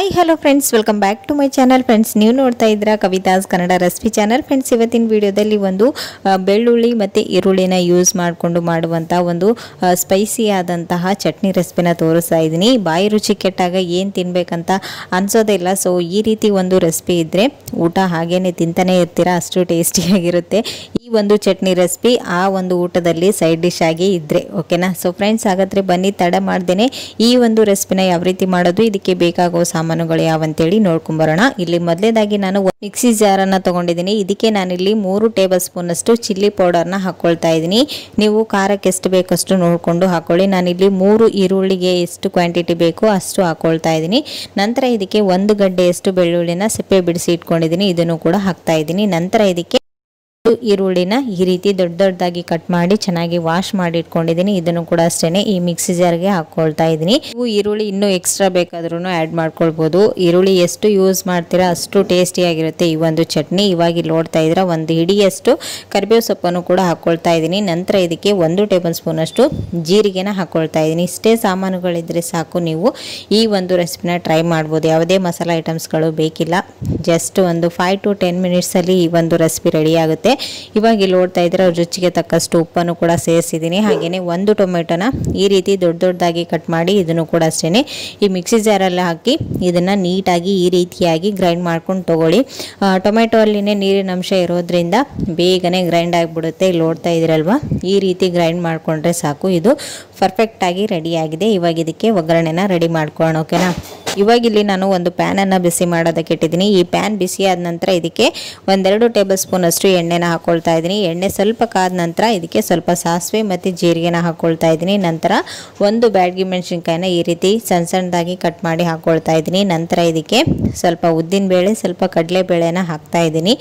Hi hello friends, welcome back to my channel. Friends, ನೀವು ನೋಡ್ತಾ ಇದ್ದೀರಾ Kavitha's Kannada recipe channel. Friends, ಇವತ್ತಿನ ವಿಡಿಯೋದಲ್ಲಿ ಒಂದು ಬೆಳ್ಳುಳ್ಳಿ ಮತ್ತು ಈರುಳ್ಳಿನ ಯೂಸ್ ಮಾಡಿಕೊಂಡು ಮಾಡುವಂಥ ಒಂದು ಸ್ಪೈಸಿ ಆದಂತಹ ಚಟ್ನಿ ರೆಸಿಪಿನ ತೋರಿಸ್ತಾ ಇದ್ದೀನಿ. ಬಾಯಿ ರುಚಿ ಕೆಟ್ಟಾಗ ಏನು ತಿನ್ನಬೇಕಂತ ಅನಿಸೋದೇ ಇಲ್ಲ. ಸೊ ಈ ರೀತಿ ಒಂದು ರೆಸಿಪಿ ಇದ್ದರೆ ಊಟ ಹಾಗೇನೆ ತಿಂತಾನೆ ಇರ್ತೀರಾ, ಅಷ್ಟು ಟೇಸ್ಟಿಯಾಗಿರುತ್ತೆ ಈ ಒಂದು ಚಟ್ನಿ ರೆಸಿಪಿ. ಆ ಒಂದು ಊಟದಲ್ಲಿ ಸೈಡ್ ಡಿಶ್ ಆಗಿ ಇದ್ದರೆ ಓಕೆನಾ. ಸೊ ಫ್ರೆಂಡ್ಸ್, ಹಾಗಾದರೆ ಬನ್ನಿ ತಡ ಮಾಡ್ದೇನೆ ಈ ಒಂದು ರೆಸಿಪಿನ ಯಾವ ರೀತಿ ಮಾಡೋದು, ಇದಕ್ಕೆ ಬೇಕಾಗೋ ಸಾಮಾನುಗಳು ಯಾವಂತೇಳಿ ನೋಡ್ಕೊಂಬರೋಣ. ಇಲ್ಲಿ ಮೊದಲೇದಾಗಿ ನಾನು ಮಿಕ್ಸಿ ಜಾರನ್ನು ತೊಗೊಂಡಿದ್ದೀನಿ. ಇದಕ್ಕೆ ನಾನಿಲ್ಲಿ 3 ಟೇಬಲ್ ಸ್ಪೂನ್ ಅಷ್ಟು ಚಿಲ್ಲಿ ಪೌಡರ್ನ ಹಾಕ್ಕೊಳ್ತಾ ಇದ್ದೀನಿ. ನೀವು ಖಾರಕ್ಕೆ ಎಷ್ಟು ಬೇಕಷ್ಟು ನೋಡಿಕೊಂಡು ಹಾಕೊಳ್ಳಿ. ನಾನಿಲ್ಲಿ 3 ಈರುಳ್ಳಿಗೆ ಎಷ್ಟು ಕ್ವಾಂಟಿಟಿ ಬೇಕೋ ಅಷ್ಟು ಹಾಕ್ಕೊಳ್ತಾ ಇದ್ದೀನಿ. ನಂತರ ಇದಕ್ಕೆ 1 ಗಡ್ಡೆಯಷ್ಟು ಬೆಳ್ಳುಳ್ಳಿನ ಸಿಪ್ಪೆ ಬಿಡಿಸಿ ಇಟ್ಕೊಂಡಿದ್ದೀನಿ, ಇದನ್ನು ಕೂಡ ಹಾಕ್ತಾ ಇದ್ದೀನಿ. ನಂತರ ಇದಕ್ಕೆ ಈರುಳ್ಳಿನ ಈ ರೀತಿ ದೊಡ್ಡ ದೊಡ್ಡದಾಗಿ ಕಟ್ ಮಾಡಿ ಚೆನ್ನಾಗಿ ವಾಶ್ ಮಾಡಿ ಇಟ್ಕೊಂಡಿದ್ದೀನಿ. ಇದನ್ನು ಕೂಡ ಅಷ್ಟೇನೆ ಈ ಮಿಕ್ಸಿ ಜಾರ್ಗೆ ಹಾಕ್ಕೊಳ್ತಾ ಇದ್ದೀನಿ. ನೀವು ಈರುಳ್ಳಿ ಇನ್ನೂ ಎಕ್ಸ್ಟ್ರಾ ಬೇಕಾದ್ರೂ ಆ್ಯಡ್ ಮಾಡ್ಕೊಳ್ಬೋದು. ಈರುಳ್ಳಿ ಎಷ್ಟು ಯೂಸ್ ಮಾಡ್ತೀರಾ ಅಷ್ಟು ಟೇಸ್ಟಿಯಾಗಿರುತ್ತೆ ಈ ಒಂದು ಚಟ್ನಿ. ಇವಾಗ ಇಲ್ಲಿ ನೋಡ್ತಾ ಇದ್ದೀರಾ 1 ಹಿಡಿಯಷ್ಟು ಕರಿಬೇವು ಸೊಪ್ಪನ್ನು ಕೂಡ ಹಾಕ್ಕೊಳ್ತಾ ಇದ್ದೀನಿ. ನಂತರ ಇದಕ್ಕೆ 1 ಟೇಬಲ್ ಸ್ಪೂನ್ ಅಷ್ಟು ಜೀರಿಗೆನ ಹಾಕ್ಕೊಳ್ತಾ ಇದ್ದೀನಿ. ಇಷ್ಟೇ ಸಾಮಾನುಗಳಿದ್ರೆ ಸಾಕು, ನೀವು ಈ ಒಂದು ರೆಸಿಪಿನ ಟ್ರೈ ಮಾಡ್ಬೋದು. ಯಾವುದೇ ಮಸಾಲೆ ಐಟಮ್ಸ್ಗಳು ಬೇಕಿಲ್ಲ. ಜಸ್ಟ್ ಒಂದು 5 to 10 ಮಿನಿಟ್ಸಲ್ಲಿ ಈ ಒಂದು ರೆಸಿಪಿ ರೆಡಿ ಆಗುತ್ತೆ. ಇವಾಗ ಇಲ್ಲಿ ನೋಡ್ತಾ ಇದ್ರೆ ರುಚಿಗೆ ತಕ್ಕಷ್ಟು ಉಪ್ಪನ್ನು ಕೂಡ ಸೇರಿಸಿದ್ದೀನಿ. ಹಾಗೇನೆ 1 ಟೊಮೆಟೊನ ಈ ರೀತಿ ದೊಡ್ಡ ದೊಡ್ಡದಾಗಿ ಕಟ್ ಮಾಡಿ ಇದನ್ನು ಕೂಡ ಅಷ್ಟೇನೆ ಈ ಮಿಕ್ಸಿ ಜಾರಲ್ಲಿ ಹಾಕಿ ಇದನ್ನ ನೀಟಾಗಿ ಈ ರೀತಿಯಾಗಿ ಗ್ರೈಂಡ್ ಮಾಡ್ಕೊಂಡು ತಗೊಳ್ಳಿ. ಟೊಮೆಟೊ ಅಲ್ಲಿನೇ ನೀರಿನ ಅಂಶ ಇರೋದ್ರಿಂದ ಬೇಗನೆ ಗ್ರೈಂಡ್ ಆಗಿಬಿಡುತ್ತೆ. ಇಲ್ಲಿ ನೋಡ್ತಾ ಇದ್ರಲ್ವಾ, ಈ ರೀತಿ ಗ್ರೈಂಡ್ ಮಾಡ್ಕೊಂಡ್ರೆ ಸಾಕು. ಇದು ಪರ್ಫೆಕ್ಟ್ ಆಗಿ ರೆಡಿ ಆಗಿದೆ. ಇವಾಗ ಇದಕ್ಕೆ ಒಗ್ಗರಣೆನ ರೆಡಿ ಮಾಡ್ಕೊಳ್ಳೋಣ ಓಕೆನಾ. ಇವಾಗ ಇಲ್ಲಿ ನಾನು ಒಂದು ಪ್ಯಾನನ್ನು ಬಿಸಿ ಮಾಡೋದಕ್ಕೆ ಇಟ್ಟಿದ್ದೀನಿ. ಈ ಪ್ಯಾನ್ ಬಿಸಿ ಆದ ನಂತರ ಇದಕ್ಕೆ 1-2 ಟೇಬಲ್ ಸ್ಪೂನ್ ಅಷ್ಟು ಎಣ್ಣೆನ ಹಾಕ್ಕೊಳ್ತಾ ಇದ್ದೀನಿ. ಎಣ್ಣೆ ಸ್ವಲ್ಪ ಕಾದ ನಂತರ ಇದಕ್ಕೆ ಸ್ವಲ್ಪ ಸಾಸಿವೆ ಮತ್ತು ಜೀರಿಗೆನ ಹಾಕ್ಕೊಳ್ತಾ ಇದ್ದೀನಿ. ನಂತರ 1 ಬ್ಯಾಡಗಿ ಮೆಣಸಿನ್ಕಾಯಿನ ಈ ರೀತಿ ಸಣ್ಣ ಸಣ್ಣದಾಗಿ ಕಟ್ ಮಾಡಿ ಹಾಕ್ಕೊಳ್ತಾ ಇದ್ದೀನಿ. ನಂತರ ಇದಕ್ಕೆ ಸ್ವಲ್ಪ ಉದ್ದಿನಬೇಳೆ, ಸ್ವಲ್ಪ ಕಡಲೆಬೇಳೆನ ಹಾಕ್ತಾ ಇದ್ದೀನಿ.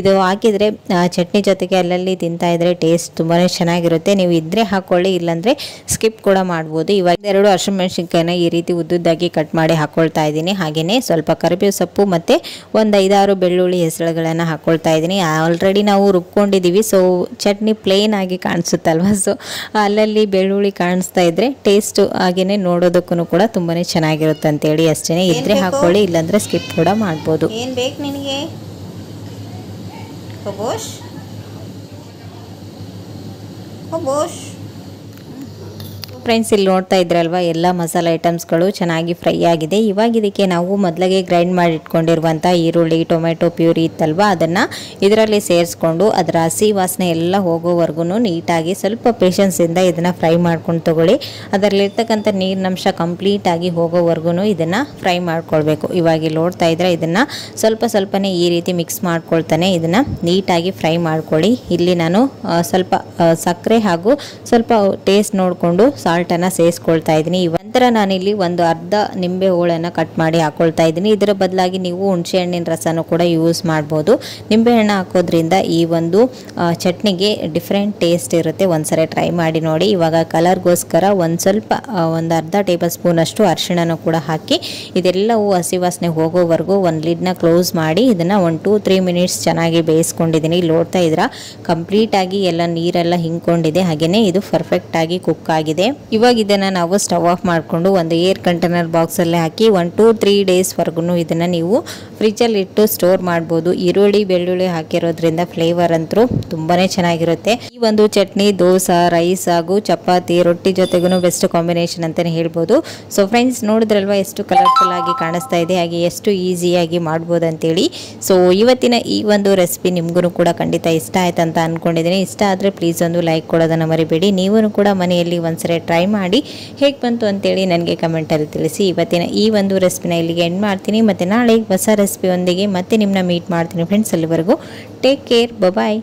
ಇದು ಹಾಕಿದರೆ ಚಟ್ನಿ ಜೊತೆಗೆ ಅಲ್ಲಲ್ಲಿ ತಿಂತಾ ಇದ್ರೆ ಟೇಸ್ಟ್ ತುಂಬಾ ಚೆನ್ನಾಗಿರುತ್ತೆ. ನೀವು ಇದ್ರೆ ಹಾಕ್ಕೊಳ್ಳಿ, ಇಲ್ಲಾಂದರೆ ಸ್ಕಿಪ್ ಕೂಡ ಮಾಡ್ಬೋದು. ಇವಾಗ 2 ಹಸಿಮೆಣಸಿನ್ಕಾಯಿನ ಈ ರೀತಿ ಉದ್ದುದ್ದಾಗಿ ಕಟ್ ಮಾಡಿ ಹಾಕ್ಕೊಳ್ತಾ ಇದ್ದೀನಿ. ಹಾಗೆಯೇ ಸ್ವಲ್ಪ ಕರಿಬೇವು ಸೊಪ್ಪು ಮತ್ತು 1-5-6 ಬೆಳ್ಳುಳ್ಳಿ ಹೆಸರುಗಳನ್ನು ಹಾಕ್ಕೊಳ್ತಾ ಇದ್ದೀನಿ. ಆಲ್ರೆಡಿ ನಾವು ರುಬ್ಕೊಂಡಿದ್ದೀವಿ, ಸೊ ಚಟ್ನಿ ಪ್ಲೇನ್ ಆಗಿ ಕಾಣಿಸುತ್ತಲ್ವ. ಸೊ ಅಲ್ಲಲ್ಲಿ ಬೆಳ್ಳುಳ್ಳಿ ಕಾಣಿಸ್ತಾ ಇದ್ರೆ ಟೇಸ್ಟ್ ಹಾಗೆಯೇ ನೋಡೋದಕ್ಕೂ ಕೂಡ ತುಂಬಾ ಚೆನ್ನಾಗಿರುತ್ತೆ ಅಂತೇಳಿ ಅಷ್ಟೇ. ಇದ್ರೆ ಹಾಕ್ಕೊಳ್ಳಿ, ಇಲ್ಲಾಂದರೆ ಸ್ಕಿಪ್ ಕೂಡ ಮಾಡ್ಬೋದು. ಏನು ಬೇಕು ನಿನಗೆ? ಖಬೋಶ್ ಖಬೋಶ್. ಫ್ರೆಂಡ್ಸ್, ಇಲ್ಲಿ ನೋಡ್ತಾ ಇದ್ರಲ್ವ, ಎಲ್ಲ ಮಸಾಲೆ ಐಟಮ್ಸ್ಗಳು ಚೆನ್ನಾಗಿ ಫ್ರೈ ಆಗಿದೆ. ಇವಾಗ ಇದಕ್ಕೆ ನಾವು ಮೊದಲಿಗೆ ಗ್ರೈಂಡ್ ಮಾಡಿ ಇಟ್ಕೊಂಡಿರುವಂಥ ಈರುಳ್ಳಿ ಟೊಮೆಟೊ ಪ್ಯೂರಿ ಇತ್ತಲ್ವ, ಅದನ್ನು ಇದರಲ್ಲಿ ಸೇರಿಸ್ಕೊಂಡು ಅದರ ಹಸಿ ವಾಸನೆ ಎಲ್ಲ ಹೋಗೋವರೆಗೂ ನೀಟಾಗಿ ಸ್ವಲ್ಪ ಪೇಷನ್ಸಿಂದ ಇದನ್ನು ಫ್ರೈ ಮಾಡ್ಕೊಂಡು ತಗೊಳ್ಳಿ. ಅದರಲ್ಲಿರ್ತಕ್ಕಂಥ ನೀರಿನಂಶ ಕಂಪ್ಲೀಟಾಗಿ ಹೋಗೋವರೆಗೂ ಇದನ್ನು ಫ್ರೈ ಮಾಡ್ಕೊಳ್ಬೇಕು. ಇವಾಗ ಇಲ್ಲಿ ನೋಡ್ತಾ ಇದ್ರೆ ಇದನ್ನು ಸ್ವಲ್ಪನೇ ಈ ರೀತಿ ಮಿಕ್ಸ್ ಮಾಡ್ಕೊಳ್ತಾನೆ ಇದನ್ನು ನೀಟಾಗಿ ಫ್ರೈ ಮಾಡ್ಕೊಳ್ಳಿ. ಇಲ್ಲಿ ನಾನು ಸ್ವಲ್ಪ ಸಕ್ಕರೆ ಹಾಗೂ ಸ್ವಲ್ಪ ಟೇಸ್ಟ್ ನೋಡಿಕೊಂಡು ಸಾಲ್ಟನ್ನು ಸೇರಿಸ್ಕೊಳ್ತಾ ಇದ್ದೀನಿ. ನಂತರ ನಾನಿಲ್ಲಿ 1 ಅರ್ಧ ನಿಂಬೆ ಹೋಳನ್ನು ಕಟ್ ಮಾಡಿ ಹಾಕ್ಕೊಳ್ತಾ ಇದ್ದೀನಿ. ಇದರ ಬದಲಾಗಿ ನೀವು ಹುಣಸೆ ಹಣ್ಣಿನ ರಸನೂ ಕೂಡ ಯೂಸ್ ಮಾಡ್ಬೋದು. ನಿಂಬೆಹಣ್ಣು ಹಾಕೋದ್ರಿಂದ ಈ ಒಂದು ಚಟ್ನಿಗೆ ಡಿಫ್ರೆಂಟ್ ಟೇಸ್ಟ್ ಇರುತ್ತೆ. ಒಂದ್ಸರಿ ಟ್ರೈ ಮಾಡಿ ನೋಡಿ. ಇವಾಗ ಕಲರ್ಗೋಸ್ಕರ ಒಂದು ಅರ್ಧ ಟೇಬಲ್ ಸ್ಪೂನ್ ಅಷ್ಟು ಅರಿಶಿಣನೂ ಕೂಡ ಹಾಕಿ ಇದೆಲ್ಲವೂ ಹಸಿ ವಾಸನೆ ಹೋಗೋವರೆಗೂ ಒಂದು ಲಿಡ್ನ ಕ್ಲೋಸ್ ಮಾಡಿ ಇದನ್ನು 1-3 ಮಿನಿಟ್ಸ್ ಚೆನ್ನಾಗಿ ಬೇಯಿಸ್ಕೊಂಡಿದ್ದೀನಿ. ಇಲ್ಲಿ ನೋಡ್ತಾ ಇದ್ದೀರಾ, ಕಂಪ್ಲೀಟಾಗಿ ಎಲ್ಲ ನೀರೆಲ್ಲ ಹಿಂಕೊಂಡಿದೆ. ಹಾಗೆಯೇ ಇದು ಪರ್ಫೆಕ್ಟ್ ಆಗಿ ಕುಕ್ ಆಗಿದೆ. ಇವಾಗ ಇದನ್ನು ನಾವು ಸ್ಟವ್ ಆಫ್ ಮಾಡಿಕೊಂಡು ಒಂದು ಏರ್ ಕಂಟೈನರ್ ಬಾಕ್ಸಲ್ಲೇ ಹಾಕಿ 1-3 ಡೇಸ್ವರೆಗೂ ಇದನ್ನು ನೀವು ಫ್ರಿಜ್ಜಲ್ಲಿ ಇಟ್ಟು ಸ್ಟೋರ್ ಮಾಡ್ಬೋದು. ಈರುಳ್ಳಿ ಬೆಳ್ಳುಳ್ಳಿ ಹಾಕಿರೋದ್ರಿಂದ ಫ್ಲೇವರ್ ಅಂತೂ ತುಂಬಾ ಚೆನ್ನಾಗಿರುತ್ತೆ. ಈ ಒಂದು ಚಟ್ನಿ ದೋಸೆ, ರೈಸ್ ಹಾಗೂ ಚಪಾತಿ, ರೊಟ್ಟಿ ಜೊತೆಗೂ ಬೆಸ್ಟ್ ಕಾಂಬಿನೇಷನ್ ಅಂತಲೇ ಹೇಳ್ಬೋದು. ಸೊ ಫ್ರೆಂಡ್ಸ್, ನೋಡಿದ್ರಲ್ವ ಎಷ್ಟು ಕಲರ್ಫುಲ್ ಆಗಿ ಕಾಣಿಸ್ತಾ ಇದೆ, ಹಾಗೆ ಎಷ್ಟು ಈಸಿಯಾಗಿ ಮಾಡ್ಬೋದು ಅಂತೇಳಿ. ಸೊ ಇವತ್ತಿನ ಈ ಒಂದು ರೆಸಿಪಿ ನಿಮಗೂ ಕೂಡ ಖಂಡಿತ ಇಷ್ಟ ಆಯ್ತು ಅಂತ ಅಂದ್ಕೊಂಡಿದ್ದೀನಿ. ಇಷ್ಟ ಆದರೆ ಪ್ಲೀಸ್ ಒಂದು ಲೈಕ್ ಕೊಡೋದನ್ನು ಮರಿಬೇಡಿ. ನೀವು ಕೂಡ ಮನೆಯಲ್ಲಿ ಒಂದ್ಸರಿ ಟ್ರೈ ಮಾಡಿ ಹೇಗೆ ಬಂತು ಅಂತೇಳಿ ನನಗೆ ಕಮೆಂಟಲ್ಲಿ ತಿಳಿಸಿ. ಇವತ್ತಿನ ಈ ಒಂದು ರೆಸಿಪಿನ ಇಲ್ಲಿಗೆ ಎಂಡ್ ಮಾಡ್ತೀನಿ. ಮತ್ತು ನಾಳೆ ಹೊಸ ರೆಸಿಪಿ ಒಂದಿಗೆ ಮತ್ತೆ ನಿಮ್ಮನ್ನ ಮೀಟ್ ಮಾಡ್ತೀನಿ ಫ್ರೆಂಡ್ಸ್. ಅಲ್ಲಿವರೆಗೂ ಟೇಕ್ ಕೇರ್, ಬಾಯ್.